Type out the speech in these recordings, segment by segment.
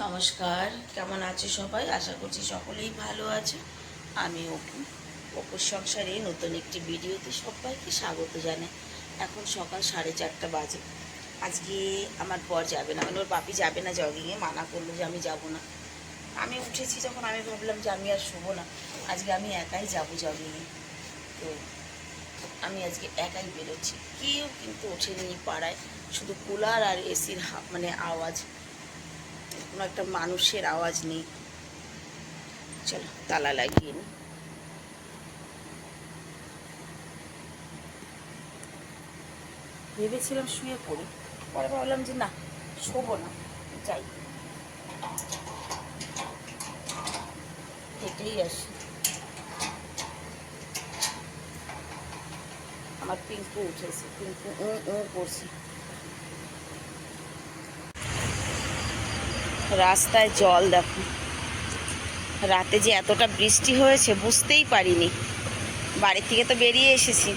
নমস্কার, কেমন আছে সবাই? আশা করছি সকলেই ভালো আছে। আমি অপুর সংসারে নতুন একটি ভিডিওতে সবাইকে স্বাগত জানাই। এখন সকাল 4:30 বাজে। আজকে আমার বর যাবে না, মানে ওর বাপি যাবে না জগিংয়ে, মানা করলো যে আমি যাব না। আমি উঠেছি যখন, আমি ভাবলাম যে আমি আর শোবো না, আজকে আমি একাই যাব জগিংয়ে। তো আমি আজকে একাই বেরোচ্ছি, কেউ কিন্তু ওঠেনি পাড়ায়, শুধু কুলার আর এসির মানে আওয়াজ, কোনো একটা মানুষের আওয়াজ নেই। চলো তালা লাগিয়ে নিই। ভেবেছিলাম শুয়ে পড়ি, পরে ভাবলাম যে না, শোবো না, যাই, হেঁটেই আসি। আমার পিঙ্কু উঠেছে, পিঙ্কু ও ও করছে। রাস্তায় জল দেখো, রাতে যে এতটা বৃষ্টি হয়েছে বুঝতেই পারিনি। বাড়ি থেকে তো বেরিয়ে এসেছি,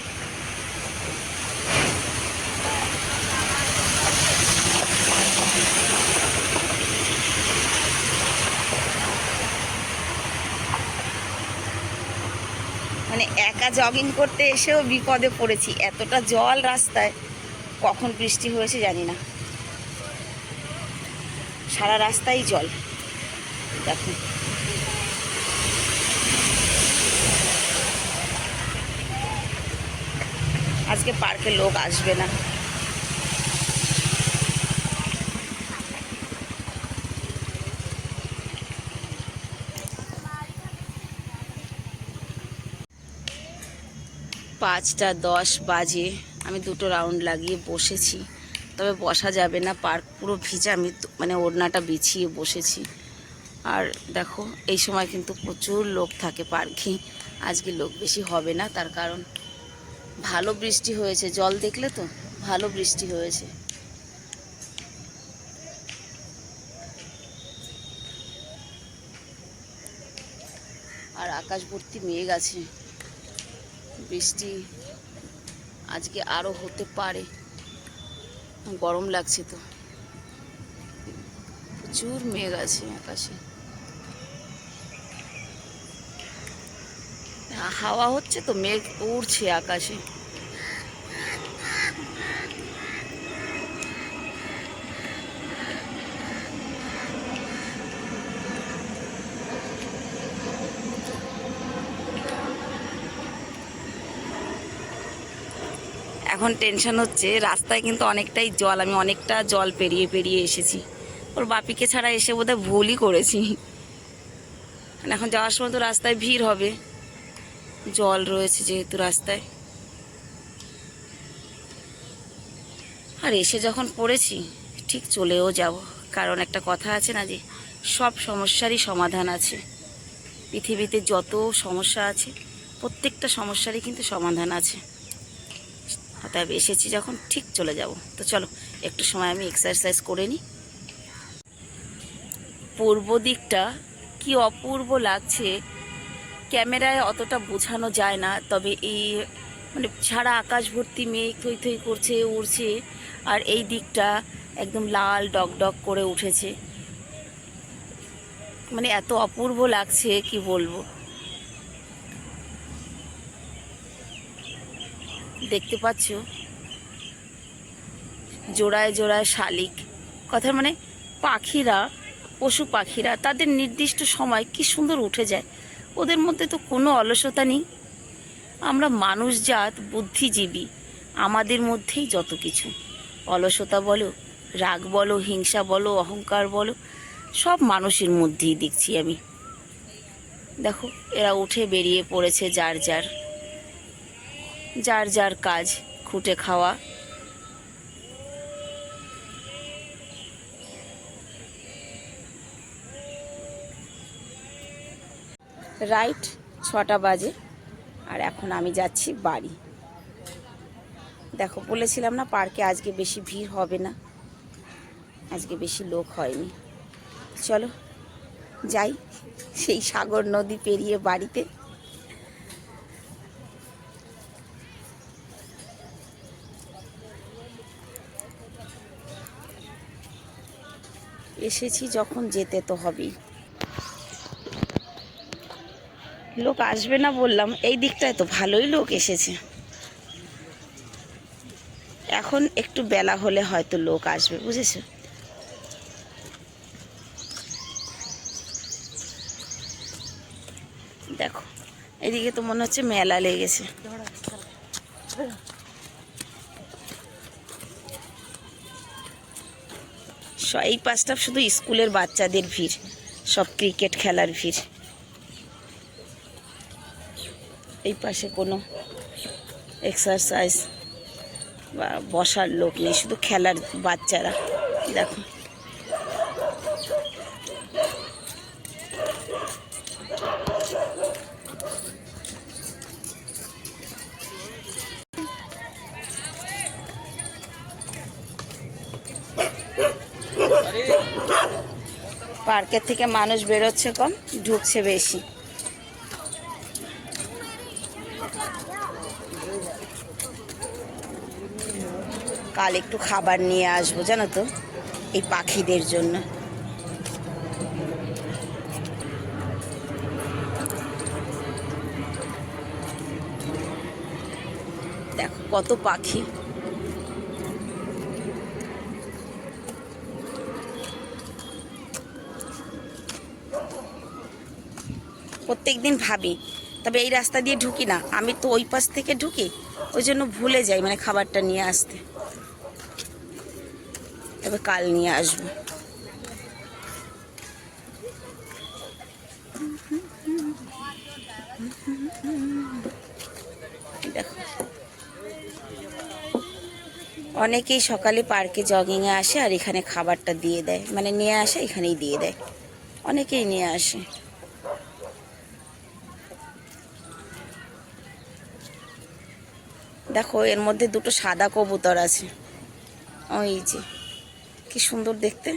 মানে একা জগিং করতে এসেও বিপদে পড়েছি, এতটা জল রাস্তায়। কখন বৃষ্টি হয়েছে জানি না, সারা রাস্তায় জল দেখো। আজকে পার্কে লোক আসবে না। পাঁচটা 10 বাজে, আমি দুটো রাউন্ড লাগিয়ে বসেছি, তবে বসা যাবে না, পার্ক পুরো ভিজা। আমি মানে ওড়নাটা বিছিয়ে বসেছি। আর দেখো এই সময় কিন্তু প্রচুর লোক থাকে পার্কে। আজকে লোক বেশি হবে না, তার কারণ ভালো বৃষ্টি হয়েছে। জল দেখলে তো, ভালো বৃষ্টি হয়েছে। আর আকাশ ভর্তি মেঘ আছে, বৃষ্টি আজকে আরও হতে পারে। গরম লাগছে তো, প্রচুর মেঘ আছে আকাশে। হাওয়া হচ্ছে তো, মেঘ উড়ছে আকাশে। এখন টেনশন হচ্ছে, রাস্তায় কিন্তু অনেকটাই জল, আমি অনেকটা জল পেরিয়ে পেরিয়ে এসেছি। ওর বাপিকে ছাড়া এসে বোধহয় ভুলই করেছি। এখন যাওয়ার সময় তো রাস্তায় ভিড় হবে, জল রয়েছে যেহেতু রাস্তায়। আর এসে যখন পড়েছি, ঠিক চলেও যাব, কারণ একটা কথা আছে না, যে সব সমস্যারই সমাধান আছে। পৃথিবীতে যত সমস্যা আছে, প্রত্যেকটা সমস্যারই কিন্তু সমাধান আছে। অতএব এসেছি যখন, ঠিক চলে যাব। তো চলো একটু সময় আমি এক্সারসাইজ করে নিই। পূর্ব দিকটা কি অপূর্ব লাগছে, ক্যামেরায় অতটা বোঝানো যায় না, তবে এই মানে সারা আকাশ ভর্তি মেঘ থই থই করছে, উড়ছে। আর এই দিকটা একদম লাল ডগডগ করে উঠেছে, মানে এত অপূর্ব লাগছে কি বলবো। দেখতে পাচ্ছ জোড়ায় জোড়ায় শালিক, কথার মানে পাখিরা, পশু পাখিরা তাদের নির্দিষ্ট সময় কি সুন্দর উঠে যায়। ওদের মধ্যে তো কোনো অলসতা নেই। আমরা মানুষজাত বুদ্ধিজীবী, আমাদের মধ্যেই যত কিছু, অলসতা বলো, রাগ বলো, হিংসা বলো, অহংকার বলো, সব মানুষের মধ্যেই দেখছি আমি। দেখো এরা উঠে বেরিয়ে পড়েছে, যার যার যার যার কাজ, খুঁটে খাওয়া। রাইট 6টা বাজে, আর এখন আমি যাচ্ছি বাড়ি। দেখো বলেছিলাম না, পার্কে আজকে বেশি ভিড় হবে না, আজকে বেশি লোক হয়নি। চলো যাই, সেই সাগর নদী পেরিয়ে বাড়িতে। এসেছি যখন যেতে তো হবেই। লোক আসবে না বললাম, এই দিকটায় তো ভালোই লোক এসেছে। এখন একটু বেলা হলে হয়তো লোক আসবে, বুঝেছো? দেখো এদিকে তো মনে হচ্ছে মেলা লেগেছে। এই পাশটা শুধু স্কুলের বাচ্চাদের ভিড়, সব ক্রিকেট খেলার ভিড়। এই পাশে কোনো এক্সারসাইজ বা বসার লোক নেই, শুধু খেলার বাচ্চারা। দেখো পার্কের থেকে মানুষ বেরোচ্ছে কম, ঢুকছে বেশি। কাল একটু খাবার নিয়ে আসবো জানো তো, এই পাখিদের জন্য। দেখো কত পাখি। প্রত্যেকদিন ভাবি, তবে এই রাস্তা দিয়ে ঢুকি না, আমি তো ওই পাশ থেকে ঢুকি, ওই জন্য ভুলে যাই মানে খাবারটা নিয়ে আসতে। তবে কাল নিয়ে আসবো। দেখো অনেকেই সকালে পার্কে জগিংয়ে আসে আর এখানে খাবারটা দিয়ে দেয়, মানে নিয়ে আসে এখানেই দিয়ে দেয়, অনেকেই নিয়ে আসে। দেখো এর মধ্যে দুটো সাদা কবুতর আছে, ওই যে কি সুন্দর দেখতে।